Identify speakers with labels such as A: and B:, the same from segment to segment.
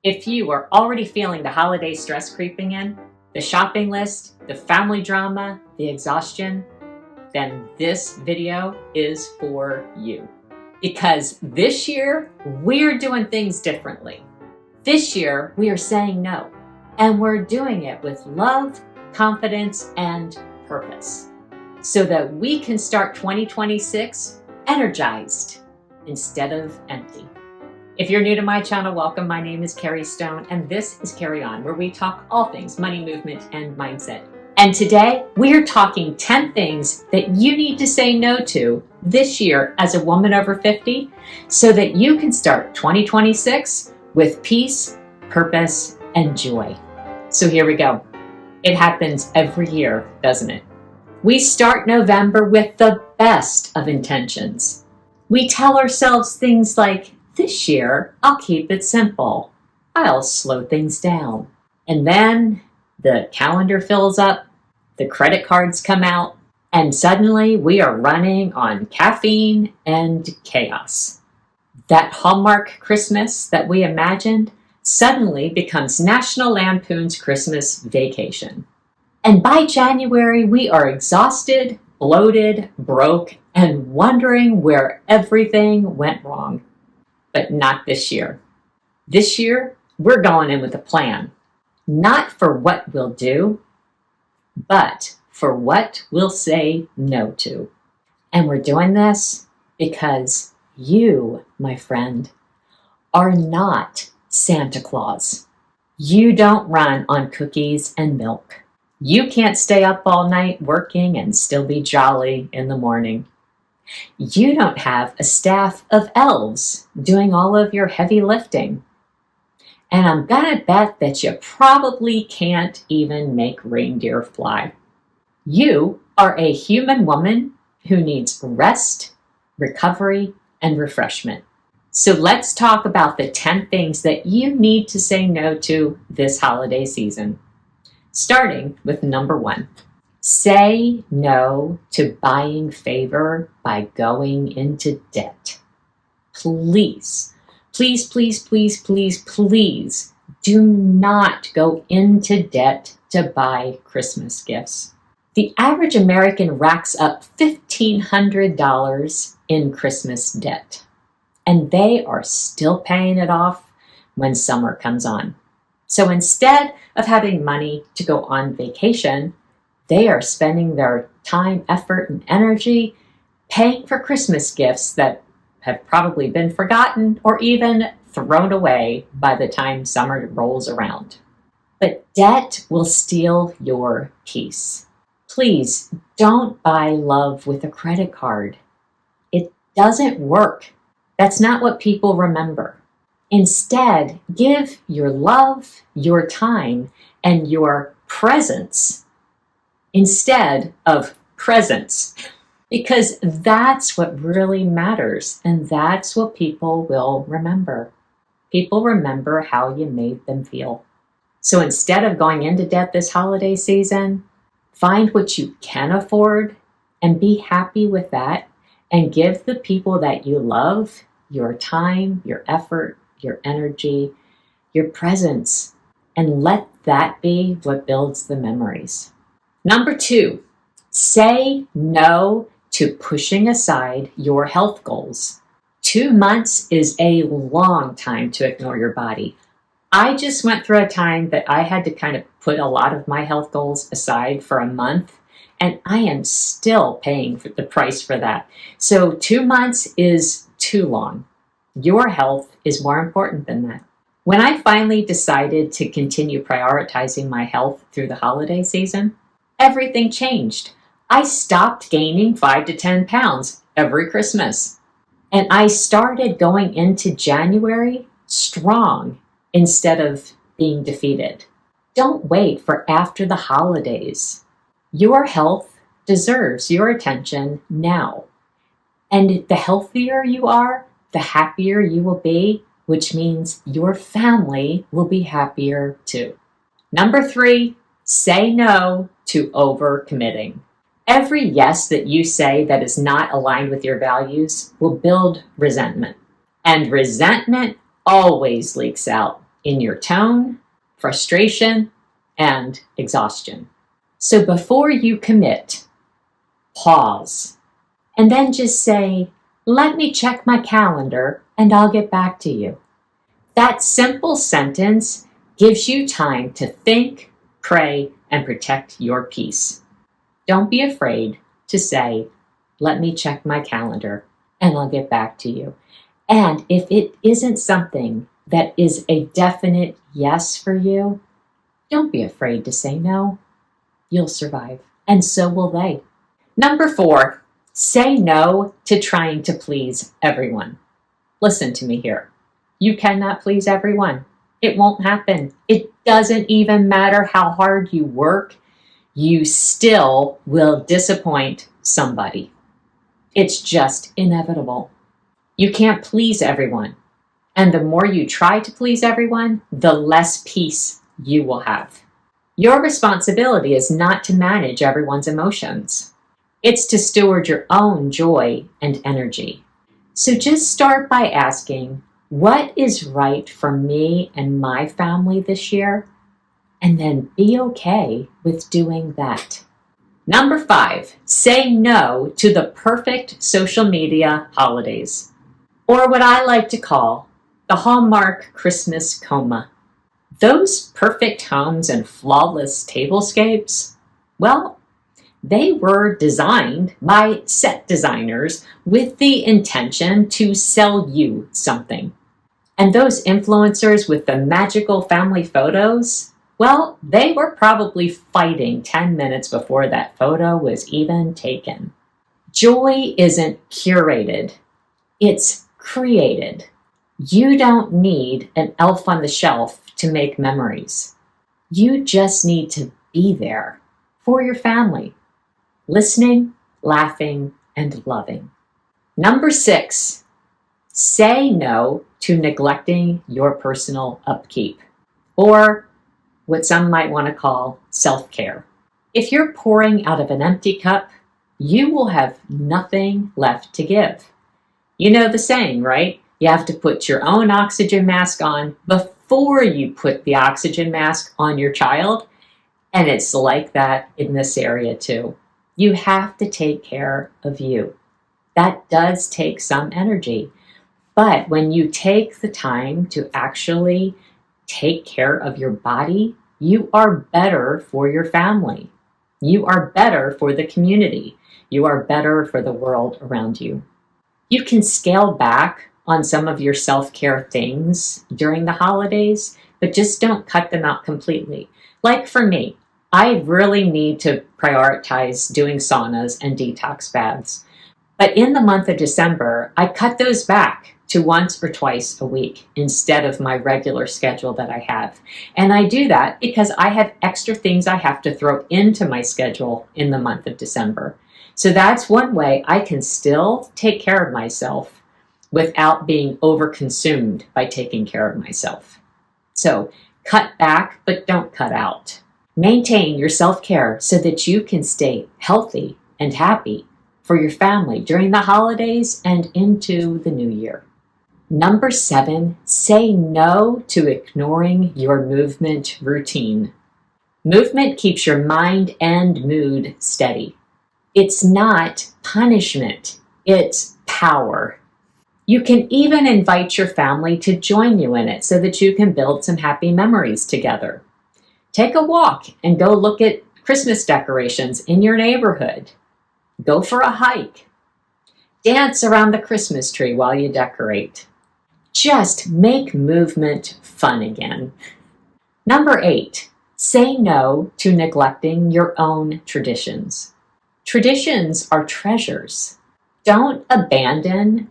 A: If you are already feeling the holiday stress creeping in, the shopping list, the family drama, the exhaustion, then this video is for you. Because this year, we're doing things differently. This year, we are saying no, and we're doing it with love, confidence, and purpose, so that we can start 2026 energized instead of empty. If you're new to my channel, welcome. My name is Carrie Stone, and this is Carry On, where we talk all things money, movement, and mindset. And today, we're talking 10 things that you need to say no to this year as a woman over 50, so that you can start 2026 with peace, purpose, and joy. So here we go. It happens every year, doesn't it? We start November with the best of intentions. We tell ourselves things like, this year, I'll keep it simple. I'll slow things down. And then the calendar fills up, the credit cards come out, and suddenly we are running on caffeine and chaos. That Hallmark Christmas that we imagined suddenly becomes National Lampoon's Christmas Vacation. And by January, we are exhausted, bloated, broke, and wondering where everything went wrong. But not this year. This year, we're going in with a plan. Not for what we'll do, but for what we'll say no to. And we're doing this because you, my friend, are not Santa Claus. You don't run on cookies and milk. You can't stay up all night working and still be jolly in the morning. You don't have a staff of elves doing all of your heavy lifting. And I'm gonna bet that you probably can't even make reindeer fly. You are a human woman who needs rest, recovery, and refreshment. So let's talk about the 10 things that you need to say no to this holiday season. Starting with number 1. Say no to buying favor by going into debt. Please, please, please, please, please, please do not go into debt to buy Christmas gifts. The average American racks up $1,500 in Christmas debt, and they are still paying it off when summer comes on. So instead of having money to go on vacation, they are spending their time, effort, and energy paying for Christmas gifts that have probably been forgotten or even thrown away by the time summer rolls around. But debt will steal your peace. Please don't buy love with a credit card. It doesn't work. That's not what people remember. Instead, give your love, your time, and your presence instead of presents, because that's what really matters, and that's what people will remember. People remember how you made them feel. So instead of going into debt this holiday season, find what you can afford and be happy with that, and give the people that you love your time, your effort, your energy, your presence, and let that be what builds the memories. Number 2, say no to pushing aside your health goals. 2 months is a long time to ignore your body. I just went through a time that I had to kind of put a lot of my health goals aside for a month, and I am still paying for the price for that. So 2 months is too long. Your health is more important than that. When I finally decided to continue prioritizing my health through the holiday season, everything changed. I stopped gaining 5 to 10 pounds every Christmas. And I started going into January strong instead of being defeated. Don't wait for after the holidays. Your health deserves your attention now. And the healthier you are, the happier you will be, which means your family will be happier too. Number 3, say no to overcommitting. Every yes that you say that is not aligned with your values will build resentment. And resentment always leaks out. in your tone, frustration, and exhaustion. So before you commit, pause, and then just say, "Let me check my calendar and I'll get back to you." That simple sentence gives you time to think, pray, and protect your peace. Don't be afraid to say, "Let me check my calendar and I'll get back to you." And if it isn't something that is a definite yes for you, don't be afraid to say no. You'll survive, and so will they. Number 4, say no to trying to please everyone. Listen to me here. You cannot please everyone. It won't happen. It doesn't even matter how hard you work. You still will disappoint somebody. It's just inevitable. You can't please everyone. And the more you try to please everyone, the less peace you will have. Your responsibility is not to manage everyone's emotions. It's to steward your own joy and energy. So just start by asking, what is right for me and my family this year? And then be okay with doing that. Number 5, say no to the perfect social media holidays, or what I like to call the Hallmark Christmas coma. Those perfect homes and flawless tablescapes, well, they were designed by set designers with the intention to sell you something. And those influencers with the magical family photos, well, they were probably fighting 10 minutes before that photo was even taken. Joy isn't curated, it's created. You don't need an elf on the shelf to make memories. You just need to be there for your family, listening, laughing, and loving. Number 6, say no to neglecting your personal upkeep, or what some might want to call self-care. If you're pouring out of an empty cup, you will have nothing left to give. You know the saying, right? You have to put your own oxygen mask on before you put the oxygen mask on your child. And it's like that in this area too. You have to take care of you. That does take some energy. But when you take the time to actually take care of your body, you are better for your family. You are better for the community. You are better for the world around you. You can scale back on some of your self-care things during the holidays, but just don't cut them out completely. Like for me, I really need to prioritize doing saunas and detox baths. But in the month of December, I cut those back to once or twice a week instead of my regular schedule that I have. And I do that because I have extra things I have to throw into my schedule in the month of December. So that's one way I can still take care of myself without being overconsumed by taking care of myself. So cut back, but don't cut out. Maintain your self-care so that you can stay healthy and happy for your family during the holidays and into the new year. Number 7, say no to ignoring your movement routine. Movement keeps your mind and mood steady. It's not punishment, it's power. You can even invite your family to join you in it so that you can build some happy memories together. Take a walk and go look at Christmas decorations in your neighborhood. Go for a hike. Dance around the Christmas tree while you decorate. Just make movement fun again. Number 8, say no to neglecting your own traditions. Traditions are treasures. Don't abandon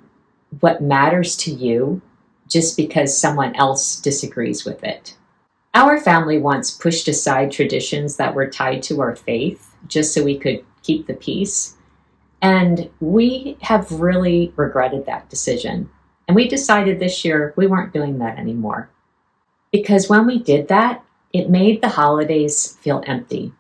A: what matters to you just because someone else disagrees with it. Our family once pushed aside traditions that were tied to our faith just so we could keep the peace. And we have really regretted that decision. And we decided this year we weren't doing that anymore. Because when we did that, it made the holidays feel empty.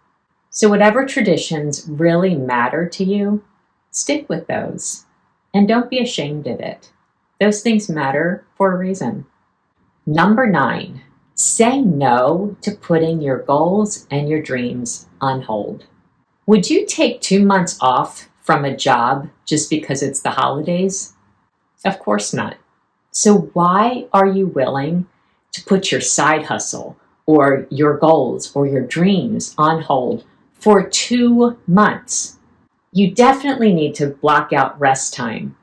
A: So whatever traditions really matter to you, stick with those. And don't be ashamed of it. Those things matter for a reason. Number 9, Say no to putting your goals and your dreams on hold. Would you take 2 months off from a job just because it's the holidays? Of course not. So why are you willing to put your side hustle or your goals or your dreams on hold for 2 months? You definitely need to block out rest time,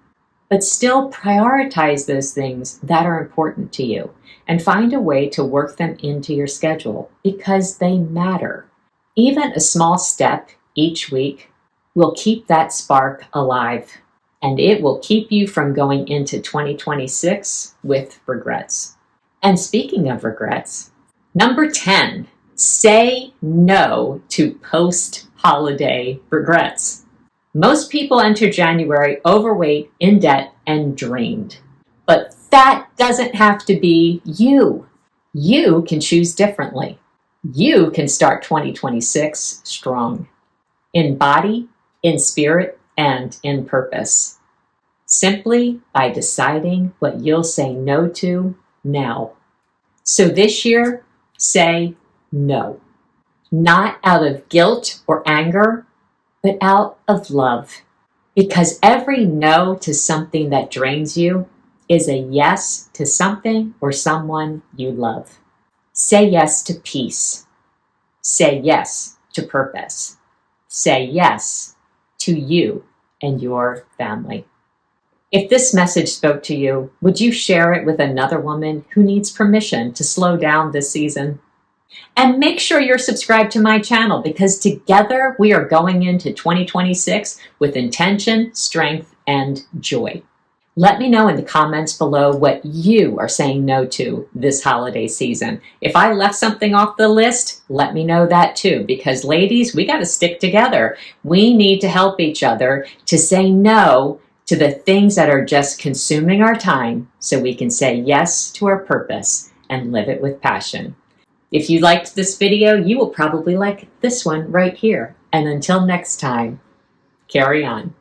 A: but still prioritize those things that are important to you and find a way to work them into your schedule because they matter. Even a small step each week will keep that spark alive, and it will keep you from going into 2026 with regrets. And speaking of regrets, number 10, say no to post-holiday regrets. Most people enter January overweight, in debt, and drained. But that doesn't have to be you. You can choose differently. You can start 2026 strong, in body, in spirit, and in purpose, simply by deciding what you'll say no to now. So this year, say no. Not out of guilt or anger, but out of love. Because every no to something that drains you is a yes to something or someone you love. Say yes to peace. Say yes to purpose. Say yes to you and your family. If this message spoke to you, would you share it with another woman who needs permission to slow down this season? And make sure you're subscribed to my channel because together we are going into 2026 with intention, strength, and joy. Let me know in the comments below what you are saying no to this holiday season. If I left something off the list, let me know that too, because ladies, we got to stick together. We need to help each other to say no to the things that are just consuming our time so we can say yes to our purpose and live it with passion. If you liked this video, you will probably like this one right here. And until next time, carry on.